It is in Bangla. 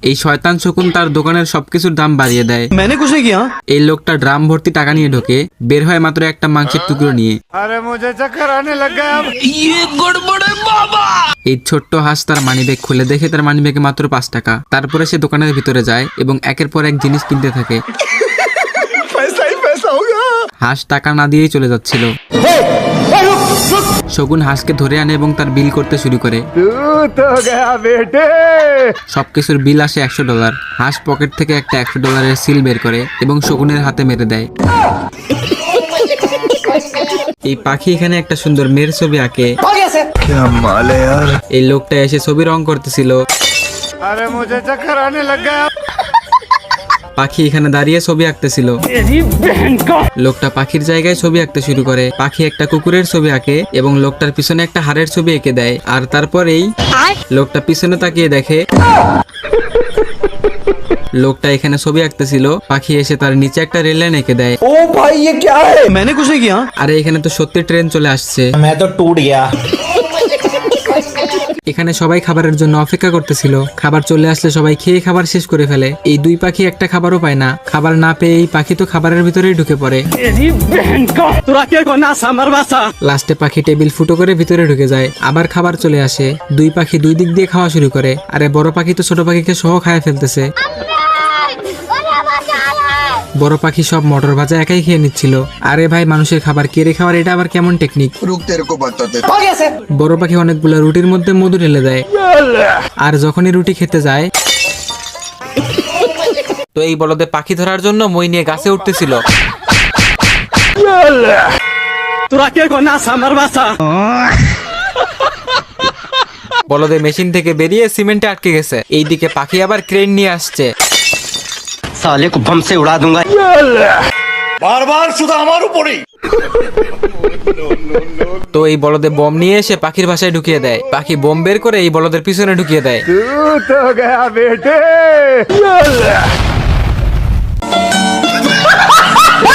এই শয়তান শকুন তার দোকানের সবকিছুর দাম বাড়িয়ে দেয়। मैंने कुछ नहीं किया। এই লোকটা ড্রাম ভর্তি টাকা নিয়ে ঢোকে, বের হয় মাত্র একটা মাংসের টুকরো নিয়ে। এই ছোট্ট হাঁস তার মানিব্যাগ খুলে দেখে তার মানিব্যাগে মাত্র 5 টাকা। তারপরে সে দোকানের ভিতরে যায় এবং একের পর এক জিনিস কিনতে থাকে। হাঁস টাকা না দিয়েই চলে যাচ্ছিল। শকুন হাঁসকে ধরে আনে এবং তার বিল করতে শুরু করে। সবকিছুর বিল আসে $100। হাঁস পকেট থেকে একটা $100 সিল বের করে এবং শকুনের হাতে মেরে দেয়। এই পাখি এখানে একটা সুন্দর মেয়ের ছবি আঁকে। এই লোকটা এসে ছবি রং করতেছিল। পাখি এখানে দাঁড়িয়ে ছবি আঁকতেছিল। লোকটা পাখির জায়গায় ছবি আঁকতে শুরু করে। পাখি একটা কুকুরের ছবি আঁকে এবং লোকটার পিছনে একটা হাড়ের ছবি এঁকে দেয়। আর তারপরেই লোকটা পিছনে তাকিয়ে দেখে লোকটা এখানে ছবি আঁকতেছিল। পাখি এসে তার নিচে একটা রেল লাইন এঁকে দেয়। ओ भाई ये क्या है? मैंने कुछ नहीं किया। আরে এখানে তো সত্যি ট্রেন চলে আসছে। मैं तो टूट गया। এখানে সবাই খাবারের জন্য অপেক্ষা করতেছিল। খাবার চলে আসলে সবাই খেয়ে খাবার শেষ করে ফেলে। এই দুই পাখি একটা খাবারও পায় না। খাবার না পেয়ে এই পাখি তো খাবারের ভিতরেই ঢুকে পড়ে। লাস্টে পাখি টেবিল ফুটো করে ভিতরে ঢুকে যায়। আবার খাবার চলে আসে। দুই পাখি দুই দিক দিয়ে খাওয়া শুরু করে। আরে বড় পাখি তো ছোট পাখিকে সহ খায় ফেলতেছে। বড় পাখি সব মটর ভাজা একাই খেয়ে নিচ্ছিল। আরে ভাই, মানুষের খাবার কেড়ে খাওয়ার এটা আবার কেমন টেকনিক? বড় পাখি অনেকগুলো রুটির মধ্যে মধু ঢেলে দেয়। আর যখনই রুটি খেতে যায় তো এই বলদে পাখি ধরার জন্য মই নিয়ে গাছে উঠতেছিল। বলদে মেশিন থেকে বেরিয়ে সিমেন্টে আটকে গেছে। এইদিকে পাখি আবার ক্রেন নিয়ে আসছে। साले को बम से उड़ा दूंगा। বারবার শুধু আমার উপরেই। তো এই বলদে বম নিয়ে এসে পাখির ভাষায় ঢুকিয়ে দেয়। পাখি বম বের করে এই বলদের পিছনে ঢুকিয়ে দেয়।